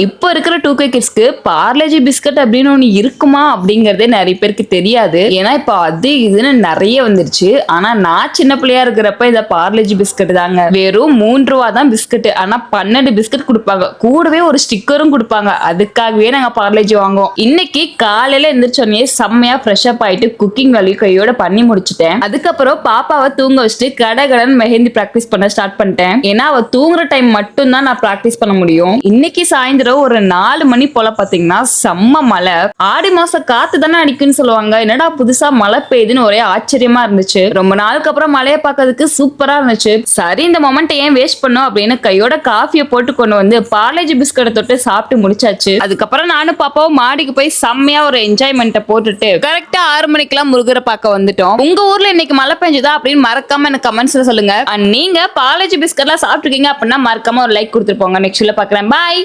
இப்போ இருக்கிற 2K கிட்ஸ்க்கு Parle-G biscuit அப்படின்னு ஒண்ணு இருக்குமா அப்படிங்கறதே நிறைய பேருக்கு தெரியாது. ஏன்னா இப்போ அது இதுன்னு நிறைய வந்துருச்சு. ஆனா நான் சின்ன பிள்ளையா இருக்கிறப்ப இந்த பார்லேஜி பிஸ்கட் தாங்க. வெறும் 3 ரூபா தான் பிஸ்கட். ஆனா 12 பிஸ்கட் கொடுப்பாங்க. கூடவே ஒரு ஸ்டிக்கரும் கொடுப்பாங்க. அதுக்காகவே நாங்க பார்லேஜி வாங்குவோம். இன்னைக்கு காலையில எந்திரிச்சோடனே செம்மையா ஃப்ரெஷ் அப் ஆயிட்டு குக்கிங் வேலையை கையோட பண்ணி முடிச்சுட்டேன். அதுக்கப்புறம் பாப்பாவை தூங்க வச்சுட்டு கடகடன் மெஹந்தி பிராக்டிஸ் பண்ண ஸ்டார்ட் பண்ணிட்டேன். ஏன்னா அவ தூங்குற டைம் மட்டும் தான் நான் பிராக்டிஸ் பண்ண முடியும். இன்னைக்கு சாயந்தரம் ஒரு 4 மணி போல பாத்தீங்கன்னா செம்ம மழை. ஆடி மாசம் காத்து தானே அடிக்குன்னு சொல்லுவாங்க. என்னடா புதுசா மழை பெய்யுதுன்னு ஒரே ஆச்சரியமா இருந்துச்சு. ரொம்ப நாளுக்கு அப்புறம் மழையை பார்க்கறதுக்கு சூப்பரா இருந்துச்சு. சரி இந்த மொமெண்ட் ஏன் வேஸ்ட் பண்ணும் அப்படின்னு கையோட காஃபியை போட்டு கொண்டு வந்து பார்லேஜி பிஸ்கட்டை தொட்டு சாப்பிட்டு முடிச்சாச்சு. அதுக்கப்புறம் நானும் பாப்பாவும் மாடிக்கு போய் செம்மையா ஒரு என்ஜாய்மெண்ட்டை போட்டுட்டு கரெக்டா 6 மணிக்கெல்லாம் முருகரை பார்க்க வந்துட்டோம். உங்க ஊர்ல இன்னைக்கு மழை பெஞ்சுதா அப்படின்னு மறக்காம எனக்கு கமெண்ட்ஸ்ல சொல்லுங்க. நீங்க பார்லேஜி பிஸ்கட்லாம் சாப்பிட்டுருக்கீங்க அப்படின்னா மறக்காம ஒரு லைக் கொடுத்துட்டு போங்க. நெக்ஸ்ட்ல பாக்குறேன். பாய்.